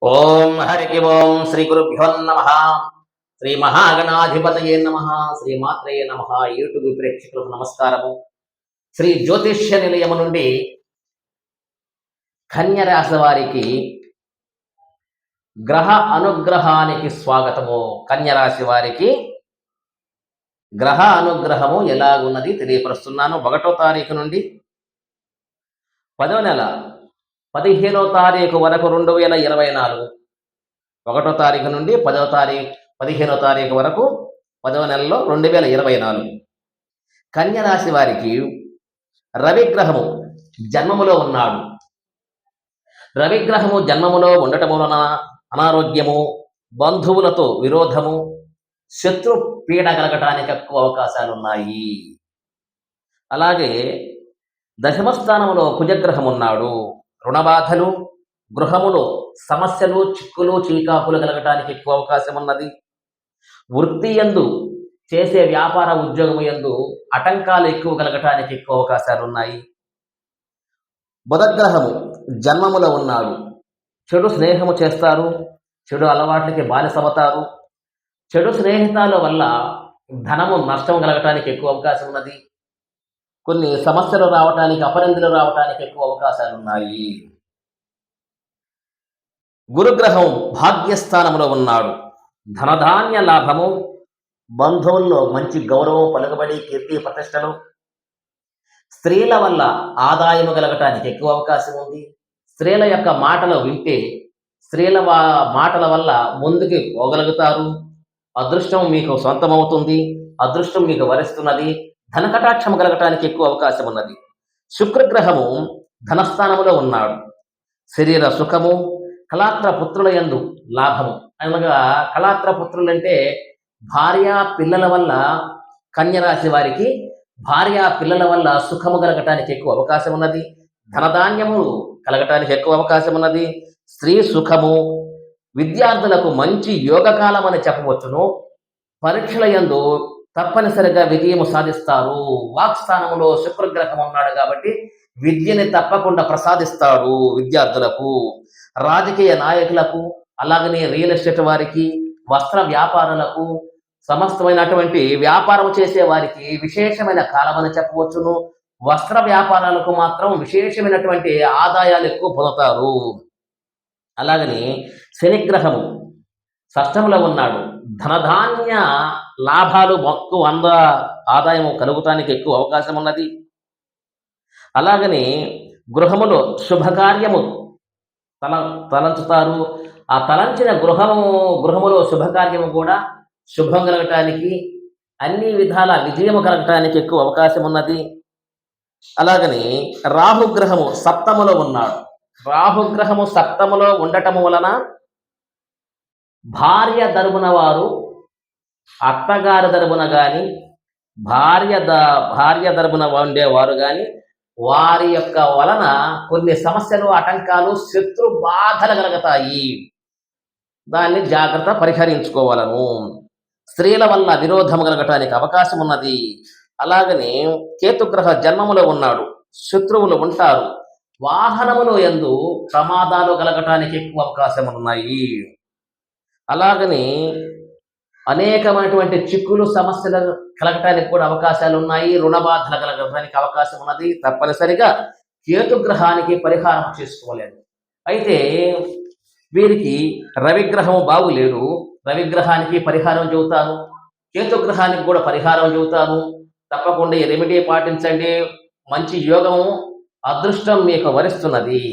ఓం హరికి ఓం శ్రీ గురుభ్యో నమ. శ్రీ మహాగణాధిపతయే నమ. శ్రీ మాత్రయే నమ. యూట్యూబ్ ప్రేక్షకులకు నమస్కారము. శ్రీ జ్యోతిష్య నిలయము నుండి కన్య రాశి వారికి గ్రహ అనుగ్రహానికి స్వాగతము. కన్య రాశి వారికి గ్రహ అనుగ్రహము ఎలాగున్నది తెలియపరుస్తున్నాను. 1వ తారీఖు నుండి 10వ నెల 15వ తారీఖు వరకు 2024. 1వ తారీఖు నుండి 15వ తారీఖు వరకు 10వ నెలలో 2024. కన్య రాశి వారికి రవిగ్రహము జన్మములో ఉన్నాడు. రవిగ్రహము జన్మములో ఉండటం వలన అనారోగ్యము, బంధువులతో విరోధము, శత్రు పీడ కలగటానికి ఎక్కువ అవకాశాలు ఉన్నాయి. అలాగే దశమస్థానంలో కుజగ్రహం ఉన్నాడు. రుణబాధలు, గృహములో సమస్యలు, చిక్కులు, చీకాకులు కలగటానికి ఎక్కువ అవకాశం ఉన్నది. వృత్తి యందు, చేసే వ్యాపార ఉద్యోగము యందు ఆటంకాలు ఎక్కువ కలగటానికి ఎక్కువ అవకాశాలు ఉన్నాయి. బుధగ్రహము జన్మములో ఉన్నాడు. చెడు స్నేహము చేస్తారు, చెడు అలవాట్లకి బానిసమవుతారు. చెడు స్నేహితాల వల్ల ధనము నష్టం కలగటానికి ఎక్కువ అవకాశం ఉన్నది. కొన్ని సమస్యలు రావటానికి, అపరిందులు రావటానికి ఎక్కువ అవకాశాలు ఉన్నాయి. గురుగ్రహం భాగ్యస్థానంలో ఉన్నాడు. ధనధాన్య లాభము, బంధువుల్లో మంచి గౌరవం, పలుకుబడి, కీర్తి ప్రతిష్టలు, స్త్రీల వల్ల ఆదాయము కలగటానికి ఎక్కువ అవకాశం ఉంది. స్త్రీల యొక్క మాటలు వింటే స్త్రీల మాటల వల్ల ముందుకు పోగలుగుతారు. అదృష్టం మీకు సొంతమవుతుంది. అదృష్టం మీకు వరిస్తున్నది. ధనకటాక్షం కలగటానికి ఎక్కువ అవకాశం ఉన్నది. శుక్రగ్రహము ధనస్థానములో ఉన్నాడు. శరీర సుఖము, కళాత్ర పుత్రుల యందు లాభము. అనగా కళాత్ర పుత్రులంటే భార్యా పిల్లల వల్ల కన్యరాశి వారికి భార్యా పిల్లల వల్ల సుఖము కలగటానికి ఎక్కువ అవకాశం ఉన్నది. ధనధాన్యము కలగటానికి ఎక్కువ అవకాశం ఉన్నది. స్త్రీ సుఖము, విద్యార్థులకు మంచి యోగకాలం అని చెప్పవచ్చును. పరీక్షల యందు తప్పనిసరిగా విజయము సాధిస్తారు. వాక్స్థానంలో శుక్రగ్రహం ఉన్నాడు కాబట్టి విద్యని తప్పకుండా ప్రసాదిస్తాడు విద్యార్థులకు, రాజకీయ నాయకులకు, అలాగనే రియల్ ఎస్టేట్ వారికి, వస్త్ర వ్యాపారులకు, సమస్తమైనటువంటి వ్యాపారం చేసే వారికి విశేషమైన కాలం అని చెప్పవచ్చును. వస్త్ర వ్యాపారాలకు మాత్రం విశేషమైనటువంటి ఆదాయాలు ఎక్కువ పొందుతారు. అలాగని శనిగ్రహము షష్టంలో ఉన్నాడు. ధనధాన్య లాభాలు మొక్కు ఆదాయము కలుగుతానికి ఎక్కువ అవకాశం ఉన్నది. అలాగని గృహములో శుభకార్యము తలంచుతారు. ఆ తలంచిన గృహములో శుభకార్యము కూడా శుభం కలగటానికి, అన్ని విధాల విజయము కలగటానికి ఎక్కువ అవకాశం ఉన్నది. అలాగని రాహుగ్రహము సప్తములో ఉన్నాడు. రాహుగ్రహము సప్తములో ఉండటము వలన భార్య తరపున వారు, అత్తగారి తరపున కానీ, భార్య తరపున ఉండేవారు కానీ వారి యొక్క వలన కొన్ని సమస్యలు, ఆటంకాలు, శత్రు బాధలు కలుగుతాయి. దాన్ని జాగ్రత్త పరిహరించుకోవాలను. స్త్రీల వల్ల విరోధం కలగటానికి అవకాశం ఉన్నది. అలాగనే కేతుగ్రహ జన్మములో ఉన్నాడు. శత్రువులు ఉంటారు. వాహనములో యందు ప్రమాదాలు కలగటానికి ఎక్కువ అవకాశం ఉన్నాయి. అలాగని అనేకమైనటువంటి చిక్కులు, సమస్యలు కలగటానికి కూడా అవకాశాలు ఉన్నాయి. రుణబాధలు కలగటానికి అవకాశం ఉన్నది. తప్పనిసరిగా కేతుగ్రహానికి పరిహారం చేసుకోలేదు. అయితే వీరికి రవిగ్రహం బాగులేడు. రవిగ్రహానికి పరిహారం చెబుతాను, కేతుగ్రహానికి కూడా పరిహారం చెబుతాను. తప్పకుండా ఈ రెమెడీ పాటించండి. మంచి యోగము, అదృష్టం మీకు వరిస్తున్నది.